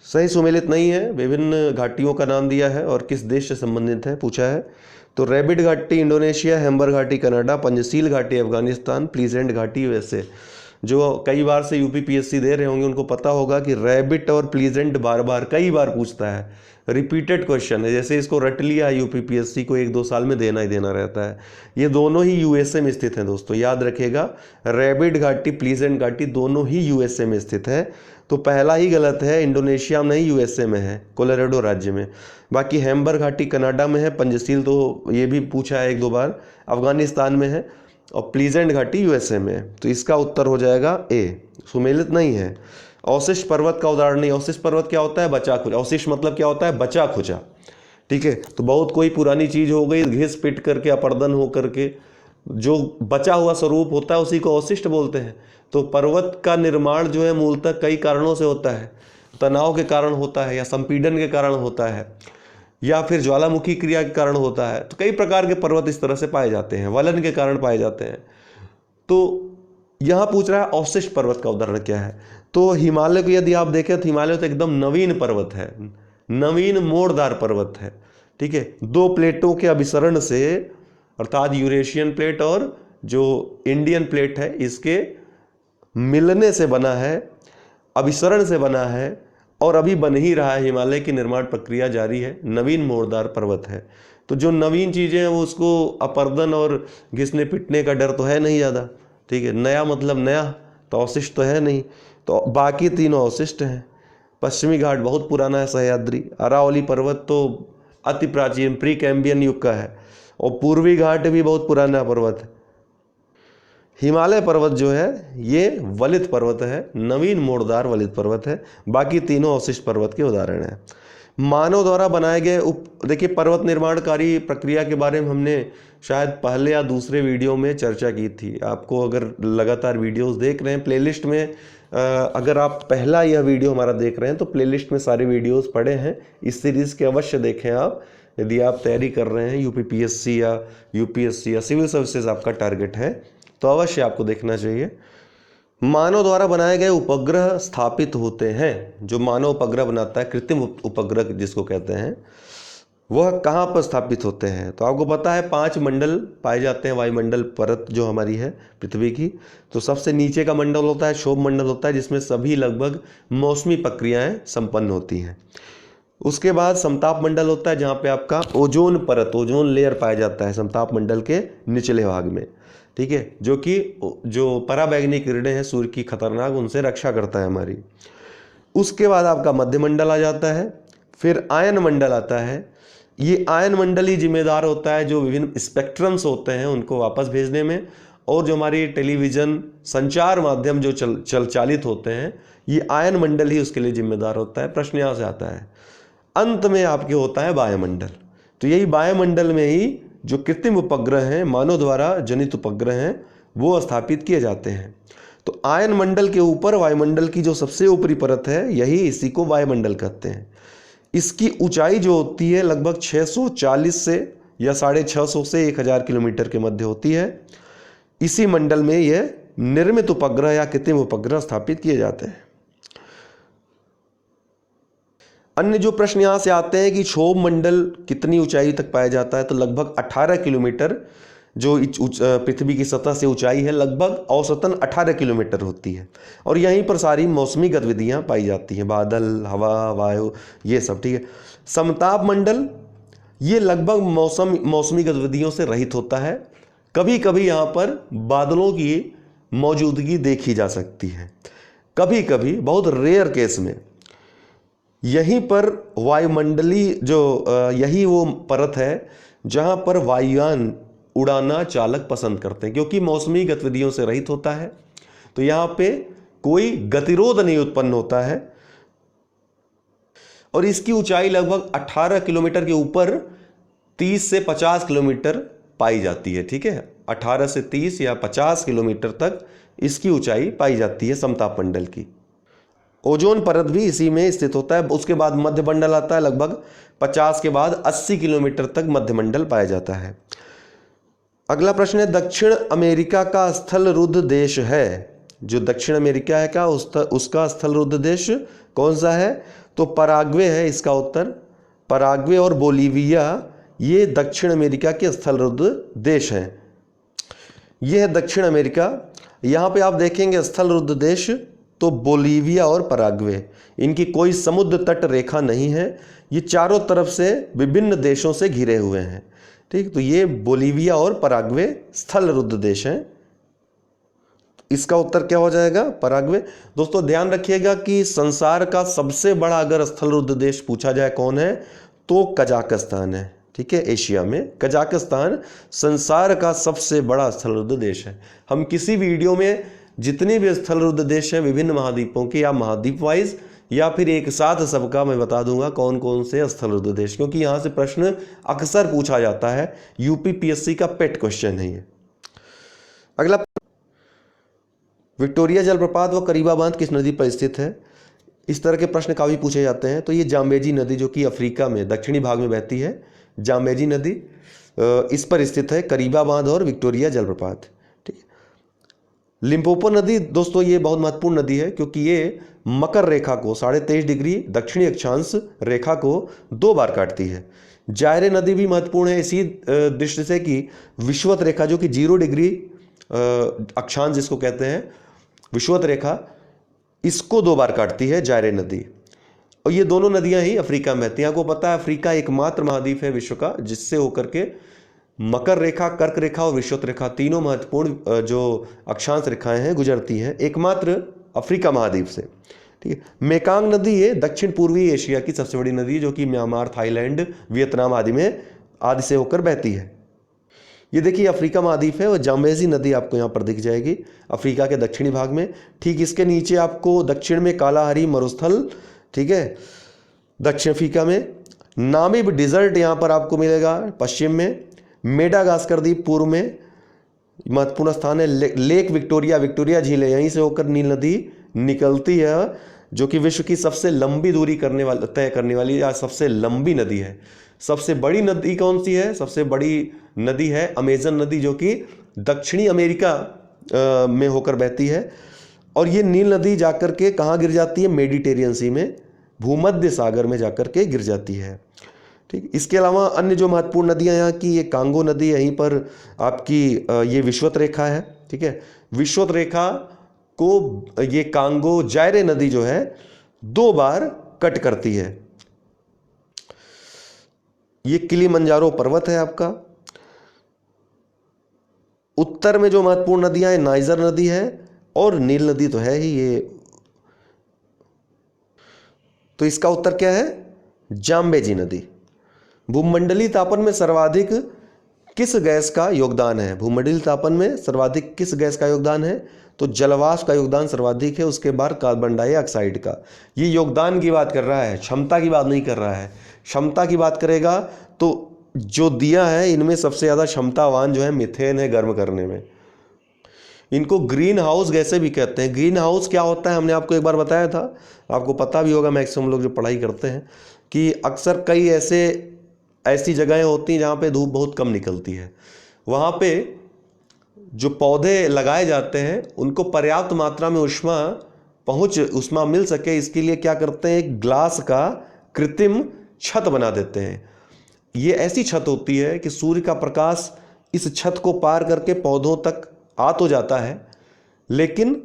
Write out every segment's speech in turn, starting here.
सही सुमेलित नहीं है। विभिन्न घाटियों का नाम दिया है और किस देश से संबंधित है पूछा है। तो रैबिड घाटी इंडोनेशिया, हेम्बर घाटी कनाडा, पंजशील घाटी अफगानिस्तान, प्लीजेंट घाटी यूएसए। जो कई बार से यूपीपीएससी दे रहे होंगे उनको पता होगा कि रैबिट और प्लीजेंट बार बार कई बार पूछता है, रिपीटेड क्वेश्चन है। जैसे इसको रट लिया यूपीपीएससी को, 1-2 साल में देना ही देना रहता है। ये दोनों ही यूएसए में स्थित हैं दोस्तों, याद रखिएगा। रैबिड घाटी, प्लीजेंट घाटी दोनों ही यूएसए में स्थित है। तो पहला ही गलत है, इंडोनेशिया में नहीं यूएसए में है, कोलोराडो राज्य में। बाकी हेम्बर घाटी कनाडा में है, पंजशील तो ये भी पूछा है 1-2 बार, अफगानिस्तान में है, और प्लीजेंट घाटी यूएसए में है। तो इसका उत्तर हो जाएगा ए, सुमेलित नहीं है। अवशिष्ट पर्वत का उदाहरण नहीं। अवशिष्ट पर्वत क्या होता है? बचा खुचा। अवशिष्ट मतलब क्या होता है? बचा खुचा, ठीक है। तो बहुत कोई पुरानी चीज हो गई, घिस पिट करके, अपर्दन हो करके जो बचा हुआ स्वरूप होता है उसी को अवशिष्ट बोलते हैं। तो पर्वत का निर्माण जो है मूलतः कई कारणों से होता है। तनाव के कारण होता है, या संपीड़न के कारण होता है, या फिर ज्वालामुखी क्रिया के कारण होता है। तो कई प्रकार के पर्वत इस तरह से पाए जाते हैं, वलन के कारण पाए जाते हैं। तो यहां पूछ रहा है अवशिष्ट पर्वत का उदाहरण क्या है। तो हिमालय को यदि आप देखें तो हिमालय तो एकदम नवीन पर्वत है, नवीन मोड़दार पर्वत है, ठीक है। 2 प्लेटों के अभिसरण से, अर्थात यूरेशियन प्लेट और जो इंडियन प्लेट है, इसके मिलने से बना है, अभिसरण से बना है, और अभी बन ही रहा है। हिमालय की निर्माण प्रक्रिया जारी है, नवीन मोड़दार पर्वत है। तो जो नवीन चीज़ें हैं वो उसको अपर्दन और घिसने पिटने का डर तो है नहीं ज़्यादा, ठीक है। नया मतलब नया, तो अवशिष्ट तो है नहीं। तो बाकी तीनों अवशिष्ट हैं। पश्चिमी घाट बहुत पुराना है, सह्याद्री। अरावली पर्वत तो अति प्राचीन प्री कैम्बियन युग का है, और पूर्वी घाट भी बहुत पुराना पर्वत है। हिमालय पर्वत जो है ये वलित पर्वत है, नवीन मोड़दार वलित पर्वत है। बाकी तीनों अवशिष्ट पर्वत के उदाहरण हैं। मानव द्वारा बनाए गए देखिए, पर्वत निर्माणकारी प्रक्रिया के बारे में हमने शायद पहले या दूसरे वीडियो में चर्चा की थी। आपको अगर लगातार वीडियोस देख रहे हैं प्लेलिस्ट में, अगर आप पहला यह वीडियो हमारा देख रहे हैं तो प्लेलिस्ट में सारे वीडियोस पड़े हैं, इस सीरीज़ के अवश्य देखें आप। यदि आप तैयारी कर रहे हैं, यूपीपीएससी या यूपीएससी या सिविल सर्विसेज आपका टारगेट है, तो अवश्य आपको देखना चाहिए। मानव द्वारा बनाए गए उपग्रह स्थापित होते हैं। जो मानव उपग्रह बनाता है, कृत्रिम उपग्रह जिसको कहते हैं, वह कहाँ पर स्थापित होते हैं? तो आपको पता है 5 मंडल पाए जाते हैं वायुमंडल परत जो हमारी है पृथ्वी की। तो सबसे नीचे का मंडल होता है क्षोभ मंडल होता है, जिसमें सभी लगभग मौसमी प्रक्रियाएं संपन्न होती हैं। उसके बाद समताप मंडल होता है, जहाँ पे आपका ओजोन परत, ओजोन लेयर पाया जाता है समताप मंडल के निचले भाग में, ठीक है, जो कि जो पराबैंगनी किरणें हैं सूर्य की खतरनाक, उनसे रक्षा करता है हमारी। उसके बाद आपका मध्य मंडल आ जाता है, फिर आयन मंडल आता है। ये आयन मंडल ही जिम्मेदार होता है जो विभिन्न स्पेक्ट्रम्स होते हैं उनको वापस भेजने में, और जो हमारी टेलीविज़न संचार माध्यम जो चालित होते हैं, ये आयन मंडल ही उसके लिए जिम्मेदार होता है। प्रश्न यहाँ से आता है। अंत में आपके होता है वायुमंडल। तो यही वायुमंडल में ही जो कृत्रिम उपग्रह हैं, मानव द्वारा जनित उपग्रह हैं, वो स्थापित किए जाते हैं। तो आयन मंडल के ऊपर वायुमंडल की जो सबसे ऊपरी परत है, यही इसी को वायुमंडल कहते हैं। इसकी ऊंचाई जो होती है लगभग 640 से या 650 से 1000 किलोमीटर के मध्य होती है। इसी मंडल में यह निर्मित उपग्रह या कृत्रिम उपग्रह स्थापित किए जाते हैं। अन्य जो प्रश्न यहाँ से आते हैं कि क्षोभ मंडल कितनी ऊंचाई तक पाया जाता है, तो लगभग 18 किलोमीटर जो पृथ्वी की सतह से ऊंचाई है, लगभग औसतन 18 किलोमीटर होती है। और यहीं पर सारी मौसमी गतिविधियाँ पाई जाती हैं, बादल, हवा, वायु, ये सब, ठीक है। समताप मंडल ये लगभग मौसमी गतिविधियों से रहित होता है। कभी कभी यहाँ पर बादलों की मौजूदगी देखी जा सकती है, कभी कभी बहुत रेयर केस में। यहीं पर वायुमंडली जो यही वो परत है जहाँ पर वायुयान उड़ाना चालक पसंद करते हैं, क्योंकि मौसमी गतिविधियों से रहित होता है। तो यहाँ पे कोई गतिरोध नहीं उत्पन्न होता है, और इसकी ऊंचाई लगभग 18 किलोमीटर के ऊपर 30 से 50 किलोमीटर पाई जाती है, ठीक है। 18 से 30 या 50 किलोमीटर तक इसकी ऊंचाई पाई जाती है समताप मंडल की। ओजोन परत भी इसी में स्थित होता है। उसके बाद मध्य मंडल आता है, लगभग 50 के बाद 80 किलोमीटर तक मध्य मंडल पाया जाता है। अगला प्रश्न है, दक्षिण अमेरिका का स्थल रुद्ध देश है। जो दक्षिण अमेरिका है क्या उसका स्थल रुद्ध देश कौन सा है? तो पराग्वे है इसका उत्तर। पराग्वे और बोलीविया ये दक्षिण अमेरिका के स्थलरुद्ध देश हैं। ये है दक्षिण अमेरिका। यहाँ पे आप देखेंगे स्थलरुद्ध देश तो बोलीविया और पराग्वे, इनकी कोई समुद्र तट रेखा नहीं है। ये चारों तरफ से विभिन्न देशों से घिरे हुए हैं। ठीक, तो ये बोलीविया और पराग्वे स्थलरुद्ध देश हैं। इसका उत्तर क्या हो जाएगा? पराग्वे। दोस्तों ध्यान रखिएगा कि संसार का सबसे बड़ा अगर स्थलरुद्ध देश पूछा जाए कौन है तो कजाकिस्तान है। ठीक है, एशिया में कजाकिस्तान संसार का सबसे बड़ा स्थलरुद्ध देश है। हम किसी वीडियो में जितने भी स्थलरुद्ध देश हैं विभिन्न महाद्वीपों के या महाद्वीप वाइज या फिर एक साथ सबका मैं बता दूंगा कौन कौन से स्थलरुद्ध देश, क्योंकि यहाँ से प्रश्न अक्सर पूछा जाता है। यूपीपीएससी का पेट क्वेश्चन है ये। अगला, विक्टोरिया जलप्रपात व करीबा बांध किस नदी पर स्थित है? इस तरह के प्रश्न काफ़ी पूछे जाते हैं। तो ये जाम्बेजी नदी जो कि अफ्रीका में दक्षिणी भाग में बहती है, जाम्बेजी नदी इस पर स्थित है करीबा बांध और विक्टोरिया जलप्रपात। ठीक है। लिम्पोपो नदी दोस्तों ये बहुत महत्वपूर्ण नदी है क्योंकि ये मकर रेखा को 23.5 डिग्री दक्षिणी अक्षांश रेखा को 2 बार काटती है। जायरे नदी भी महत्वपूर्ण है इसी दृष्टि से कि विषुवत रेखा जो कि 0 डिग्री अक्षांश जिसको कहते हैं विषुवत रेखा, इसको 2 बार काटती है जायरे नदी। और ये दोनों नदियां ही अफ्रीका में बहती हैं। आपको पता है अफ्रीका एकमात्र महाद्वीप है विश्व का जिससे होकर के मकर रेखा, कर्क रेखा और विषुवत रेखा तीनों महत्वपूर्ण जो अक्षांश रेखाएं हैं गुजरती हैं एकमात्र अफ्रीका महाद्वीप से। ठीक है। मेकांग नदी ये दक्षिण पूर्वी एशिया की सबसे बड़ी नदी जो कि म्यांमार, थाईलैंड, वियतनाम आदि से होकर बहती है। ये देखिए अफ्रीका महाद्वीप है और जाम्बेजी नदी आपको यहाँ पर दिख जाएगी अफ्रीका के दक्षिणी भाग में। ठीक इसके नीचे आपको दक्षिण में कालाहारी मरुस्थल, ठीक है, दक्षिण अफ्रीका में। नामीब डिजर्ट यहाँ पर आपको मिलेगा पश्चिम में। मेडागास्कर द्वीप पूर्व में महत्वपूर्ण स्थान है। लेक विक्टोरिया, विक्टोरिया झील है, यहीं से होकर नील नदी निकलती है जो कि विश्व की सबसे लंबी दूरी तय करने वाली या सबसे लंबी नदी है। सबसे बड़ी नदी कौन सी है? सबसे बड़ी नदी है अमेजन नदी जो कि दक्षिणी अमेरिका में होकर बहती है। और ये नील नदी जाकर के कहाँ गिर जाती है? मेडिटेरियन सी में, भूमध्य सागर में जाकर के गिर जाती है। ठीक, इसके अलावा अन्य जो महत्वपूर्ण नदियाँ यहाँ की, ये कांगो नदी यहीं पर आपकी ये विषुवत रेखा है। ठीक है, विषुवत रेखा को ये कांगो जायरे नदी जो है 2 बार कट करती है। ये किलिमंजारो पर्वत है आपका। उत्तर में जो महत्वपूर्ण नदियां हैं नाइजर नदी है और नील नदी तो है ही ये। तो इसका उत्तर क्या है? जाम्बेजी नदी। भूमंडलीय तापन में सर्वाधिक किस गैस का योगदान है? भूमंडलीय तापन में सर्वाधिक किस गैस का योगदान है? तो जलवाष्प का योगदान सर्वाधिक है, उसके बाद कार्बन डाइऑक्साइड का। ये योगदान की बात कर रहा है, क्षमता की बात नहीं कर रहा है। क्षमता की बात करेगा तो जो दिया है इनमें सबसे ज़्यादा क्षमतावान जो है मीथेन है गर्म करने में। इनको ग्रीन हाउस गैसें भी कहते हैं। ग्रीन हाउस क्या होता है हमने आपको एक बार बताया था, आपको पता भी होगा मैक्सिमम लोग जो पढ़ाई करते हैं कि अक्सर कई ऐसी जगहें होती हैं जहाँ पे धूप बहुत कम निकलती है। वहाँ पे जो पौधे लगाए जाते हैं उनको पर्याप्त मात्रा में उष्मा मिल सके, इसके लिए क्या करते हैं, एक ग्लास का कृत्रिम छत बना देते हैं। ये ऐसी छत होती है कि सूर्य का प्रकाश इस छत को पार करके पौधों तक आ तो जाता है, लेकिन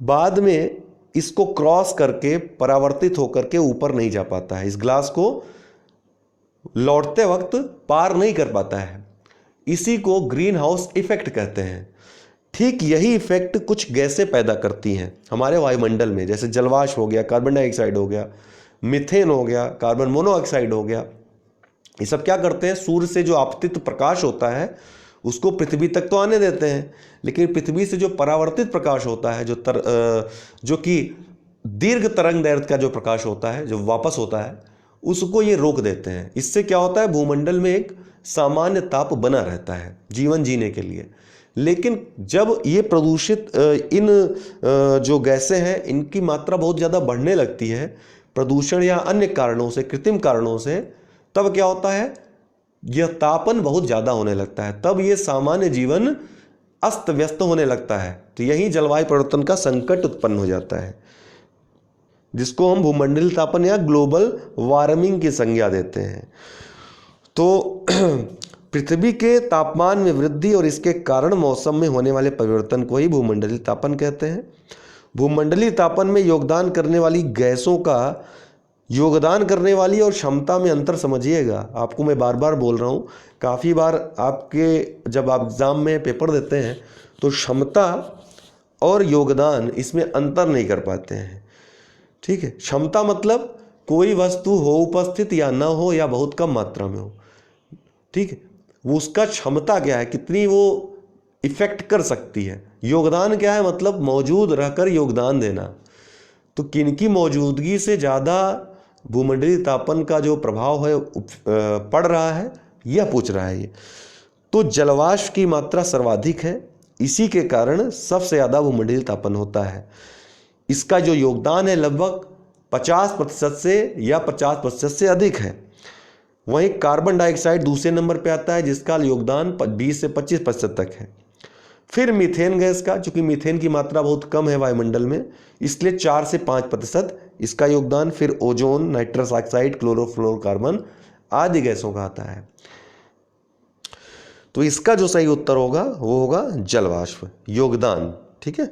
बाद में इसको क्रॉस करके परावर्तित होकर के ऊपर नहीं जा पाता है। इस ग्लास को लौटते वक्त पार नहीं कर पाता है। इसी को ग्रीन हाउस इफेक्ट कहते हैं। ठीक यही इफेक्ट कुछ गैसें पैदा करती हैं हमारे वायुमंडल में, जैसे जलवाष्प हो गया, कार्बन डाइऑक्साइड हो गया, मीथेन हो गया, कार्बन मोनोऑक्साइड हो गया। ये सब क्या करते हैं, सूर्य से जो आपतित प्रकाश होता है उसको पृथ्वी तक तो आने देते हैं, लेकिन पृथ्वी से जो परावर्तित प्रकाश होता है, जो कि दीर्घ तरंग दैर्घ्य का जो प्रकाश होता है, जो वापस होता है, उसको ये रोक देते हैं। इससे क्या होता है, भूमंडल में एक सामान्य ताप बना रहता है जीवन जीने के लिए। लेकिन जब ये प्रदूषित इन जो गैसें हैं इनकी मात्रा बहुत ज़्यादा बढ़ने लगती है प्रदूषण या अन्य कारणों से, कृत्रिम कारणों से, तब क्या होता है, यह तापन बहुत ज़्यादा होने लगता है। तब ये सामान्य जीवन अस्त व्यस्त होने लगता है। तो यही जलवायु परिवर्तन का संकट उत्पन्न हो जाता है। जिसको हम भूमंडलीय तापन या ग्लोबल वार्मिंग की संज्ञा देते हैं। तो पृथ्वी के तापमान में वृद्धि और इसके कारण मौसम में होने वाले परिवर्तन को ही भूमंडलीय तापन कहते हैं। भूमंडलीय तापन में योगदान करने वाली गैसों का योगदान करने वाली और क्षमता में अंतर समझिएगा। आपको मैं बार बार बोल रहा हूँ, काफ़ी बार आपके जब आप एग्ज़ाम में पेपर देते हैं तो क्षमता और योगदान इसमें अंतर नहीं कर पाते हैं। ठीक है, क्षमता मतलब कोई वस्तु हो उपस्थित या ना हो या बहुत कम मात्रा में हो। ठीक है, वो उसका क्षमता क्या है, कितनी वो इफेक्ट कर सकती है। योगदान क्या है, मतलब मौजूद रहकर योगदान देना। तो किनकी मौजूदगी से ज़्यादा भूमंडलीय तापन का जो प्रभाव है पड़ रहा है, यह पूछ रहा है ये। तो जलवाष्प की मात्रा सर्वाधिक है, इसी के कारण सबसे ज़्यादा भूमंडलीय तापन होता है। इसका जो योगदान है लगभग 50% से या 50% से अधिक है। वहीं कार्बन डाइऑक्साइड दूसरे नंबर पे आता है, जिसका योगदान 20 से 25% तक है। फिर मीथेन गैस का, चूंकि मीथेन की मात्रा बहुत कम है वायुमंडल में, इसलिए 4 से 5% इसका योगदान। फिर ओजोन, नाइट्रस ऑक्साइड, क्लोरोफ्लोरोकार्बन आदि गैसों का आता है। तो इसका जो सही उत्तर होगा वो होगा जलवाष्प, योगदान। ठीक है।